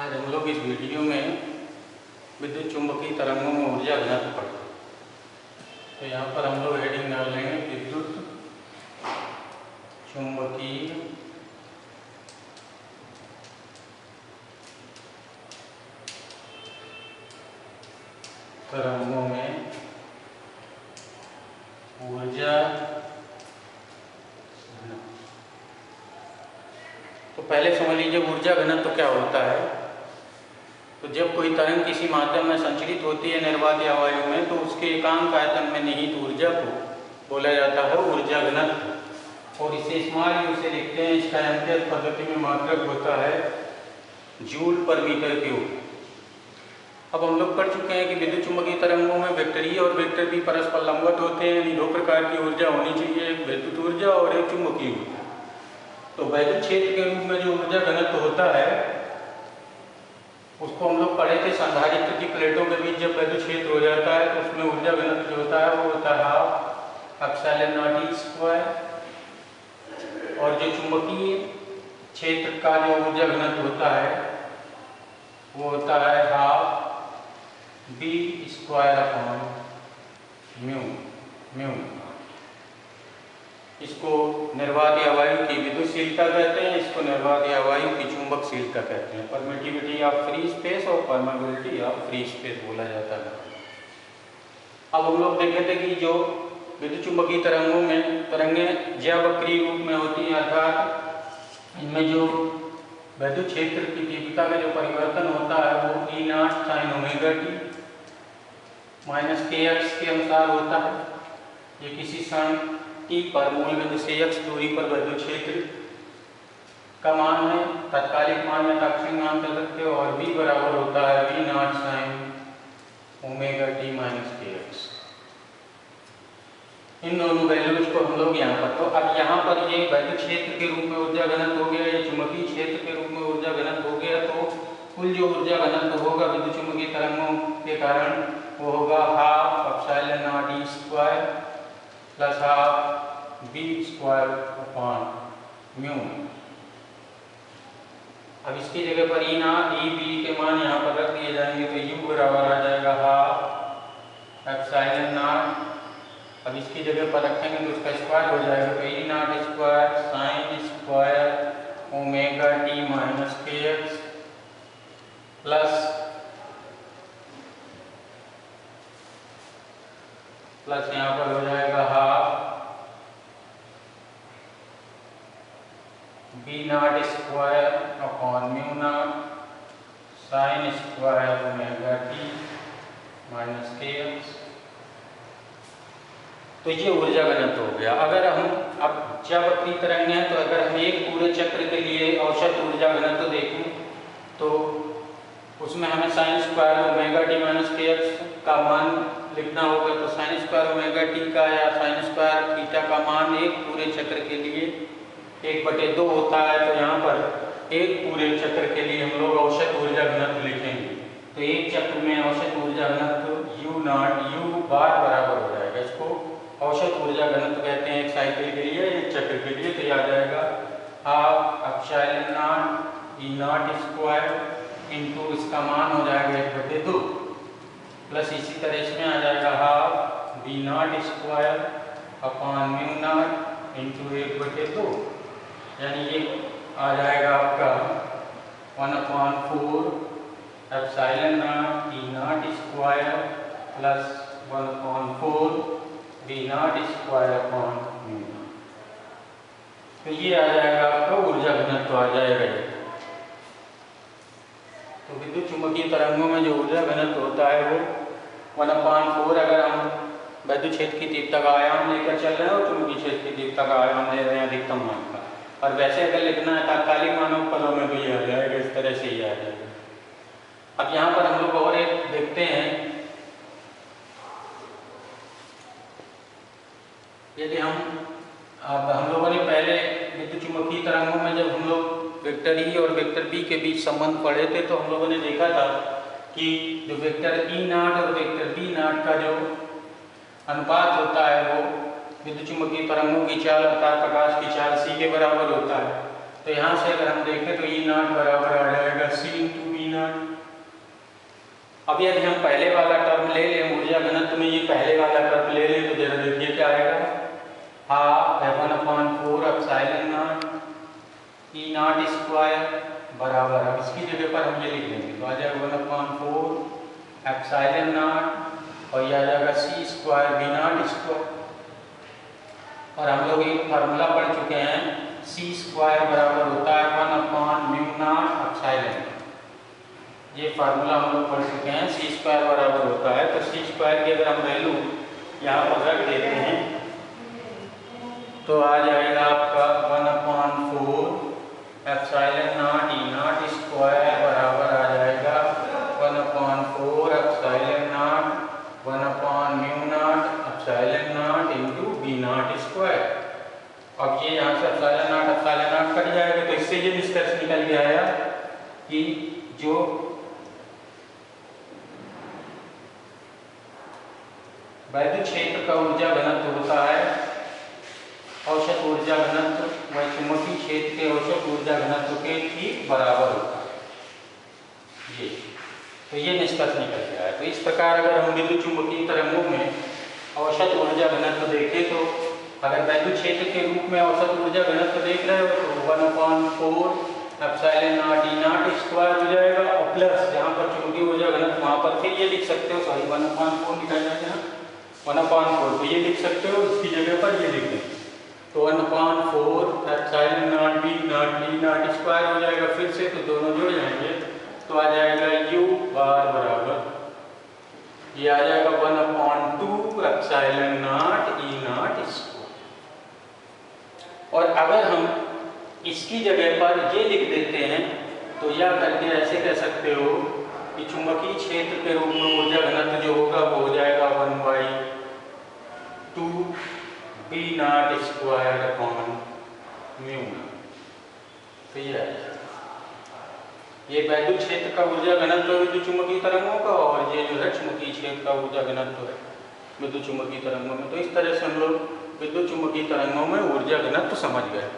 आज हम लोग इस वीडियो में विद्युत चुंबकीय तरंगों में ऊर्जा घनत्व पढ़ते हैं। तो यहाँ पर हम लोग हेडिंग डाल लेंगे विद्युत चुंबकीय तरंगों में ऊर्जा घनत्व। तो पहले समझ लीजिए ऊर्जा घनत्व क्या होता है। तो जब कोई तरंग किसी माध्यम में संचरित होती है निर्वात या वायु में, तो उसके एकांक आयतन में निहित ऊर्जा को बोला जाता है ऊर्जा घनत्व। और इसे स्मॉल यू से लिखते हैं। इसका एम्पियर पद्धति में मात्रक होता है जूल पर मीटर क्यूब। अब हम लोग पढ़ चुके हैं कि विद्युत चुंबकीय तरंगों में वेक्टर ई और वेक्टर बी परस्पर लंबवत होते हैं, यानी दो प्रकार की ऊर्जा होनी चाहिए, एक विद्युत ऊर्जा और एक चुंबकीय ऊर्जा। तो वैद्युत क्षेत्र के रूप में जो ऊर्जा घनत्व होता है उसको हम लोग पढ़े थे संधारित्र की प्लेटों के बीच जब वैद्युत क्षेत्र हो जाता है तो उसमें ऊर्जा घनत्व जो होता है वो होता है half epsilon naught E square. और जो चुंबकीय क्षेत्र का जो ऊर्जा घनत्व होता है वो होता है half B square upon mu. इसको निर्वात या वायु की विद्युतशीलता कहते हैं, इसको निर्वात या वायु की चुंबकशीलता कहते हैं। परमिटिविटी ऑफ फ्री स्पेस और परमेबिलिटी ऑफ फ्री स्पेस बोला जाता है। अब हम लोग देखे थे कि जो विद्युत चुंबकीय तरंगों में तरंगें ज्यावक्रीय रूप में होती हैं, अर्थात इनमें जो वैद्युत क्षेत्र की तीव्रता में जो परिवर्तन होता है वो E naught sine omega t minus k x के अनुसार होता है। ये किसी क्षण टी पर मूल बिंदु से x दूरी पर वैद्युत क्षेत्र का मान है, तात्कालिक मान या तात्क्षणिक मान कर सकते हो। और v बराबर होता है v not sine omega t minus k x. इन दोनों वैल्यूज को हम लोग यहाँ पर, तो अब यहाँ पर ये वैद्युत क्षेत्र के रूप में ऊर्जा घनत्व हो गया, या चुंबकीय क्षेत्र के रूप में ऊर्जा घनत्व हो गया। तो कुल जो ऊर्जा घनत्व होगा विद्युत चुंबकीय तरंगों के कारण वो होगा half epsilon naught E square plus half B square upon mu. अब इसकी जगह पर ई बी के मान यहाँ पर रख दिए जाएंगे तो यू बराबर आ जाएगा हाफ एप्सिलॉन नॉट। अब इसकी जगह पर रखेंगे तो उसका स्क्वायर हो जाएगा तो E naught square sine square omega t minus k x plus यहाँ पर हो जाएगा half B naught square upon mu naught sine square omega t minus k x. तो ये ऊर्जा घनत्व हो गया। अगर हम अब ज्यावक्रीय तरंग है तो अगर हम एक पूरे चक्र के लिए औसत ऊर्जा घनत्व देखें तो उसमें हमें sign square omega t minus k x का मान लिखना होगा। तो साइन स्क्वायर ओमेगा टी का या साइन स्क्वायर थीटा का मान एक पूरे चक्र के लिए 1/2 होता है। तो यहाँ पर एक पूरे चक्र के लिए हम लोग औसत ऊर्जा घनत्व लिखेंगे। तो एक चक्र में औसत ऊर्जा घनत्व यू बार बराबर हो जाएगा। इसको औसत ऊर्जा घनत्व कहते हैं एक साइकिल के लिए, एक चक्र के लिए। तो याद आएगा half epsilon naught E naught square into इसका मान हो जाएगा 1/2 प्लस इसी तरह इसमें आ जाएगा half B naught square upon mu naught into 1/2, यानी ये आ जाएगा आपका 1/4 epsilon naught E naught square plus 1/4 B naught square upon mu. तो ये आ जाएगा आपका ऊर्जा घनत्व आ जाएगा। तो विद्युत चुंबकीय तरंगों में जो ऊर्जा घनत्व होता है वो 1/4, अगर हम वैद्युत क्षेत्र की तीव्रता का आयाम लेकर चल रहे हैं और चुंबकीय क्षेत्र की तीव्रता का आयाम ले रहे हैं अधिकतम मान का। और वैसे अगर लिखना है तात्कालिक मानों पदों में तो ये आ जाएगा, इस तरह से ही आ जाएगा। अब यहाँ पर हम लोग और एक देखते हैं, यदि हम लोगों ने पहले विद्युत चुंबकीय तरंगों में जब हम लोग वेक्टर ई और वेक्टर बी के बीच संबंध पढ़े थे तो हम लोगों ने देखा था कि जो वेक्टर ई नॉट और वेक्टर बी नॉट का जो अनुपात होता है वो विद्युत चुंबकीय तरंगों की चाल अर्थात प्रकाश की चाल सी के बराबर होता है। तो यहाँ से अगर हम देखें तो ई नॉट बराबर आ जाएगा सी इंटू बी नॉट। अब यदि हम पहले वाला टर्म ले लें ऊर्जा घनत्व में, ये पहले वाला टर्म ले लें तो जरा देखिए क्या आएगा, half F1/4 epsilon naught E naught square बराबर, अब इसकी जगह पर हम ये लिख लेंगे तो आ जाएगा 1/4 एप्सिलॉन नॉट और ये आ जाएगा C square V naught square. और हम लोग एक फार्मूला पढ़ चुके हैं, C स्क्वायर बराबर होता है 1/μ0 एप्सिलॉन। ये फार्मूला हम लोग पढ़ चुके हैं, C स्क्वायर बराबर होता है, तो C स्क्वायर की अगर हम वैल्यू यहाँ पर रख देते हैं तो आ जाएगा आपका 1/4 epsilon naught E naught square बराबर आ जाएगा 1/4 epsilon naught 1/μ0 epsilon naught into V naught square. अब ये यहाँ से एप्सिलॉन नॉट कट जाएगा, तो इससे ये निष्कर्ष निकल के आया कि जो वैद्युत क्षेत्र का ऊर्जा घनत्व होता है, औसत ऊर्जा घनत्व, वह चुंबकीय क्षेत्र के औसत ऊर्जा घनत्व के ठीक बराबर होता है। ये तो ये निष्कर्ष निकल गया है। तो इस प्रकार अगर हम विद्युत चुंबकीय तरंगों में औसत ऊर्जा घनत्व देखें तो अगर वैद्युत क्षेत्र के रूप में औसत ऊर्जा घनत्व देख रहे हो तो 1/4 epsilon naught E naught square हो जाएगा, और प्लस जहाँ पर चुंबकीय ऊर्जा घनत्व वहाँ पर फिर ये लिख सकते हो, सॉरी 1/4 लिखा जाएगा 1/4, तो ये लिख सकते हो, इसकी जगह पर ये लिख दें तो 1/4 epsilon not V naught square हो जाएगा। फिर से तो दोनों जुड़ जाएंगे तो आ जाएगा U बार बराबर ये आ जाएगा 1/2 epsilon not E not square. और अगर हम इसकी जगह पर ये लिख देते हैं तो या करके ऐसे कह सकते हो कि चुंबकीय क्षेत्र के रूप में ऊर्जा घनत्व जो होगा वो हो जाएगा 1/2 V naught square upon mu. तो ये वैद्युत क्षेत्र का ऊर्जा घनत्व है विद्युत चुंबकीय तरंगों का, और ये जो है चुंबकीय क्षेत्र का ऊर्जा घनत्व है विद्युत चुंबकीय तरंगों में। तो इस तरह से हम लोग विद्युत चुंबकीय तरंगों में ऊर्जा घनत्व समझ गए।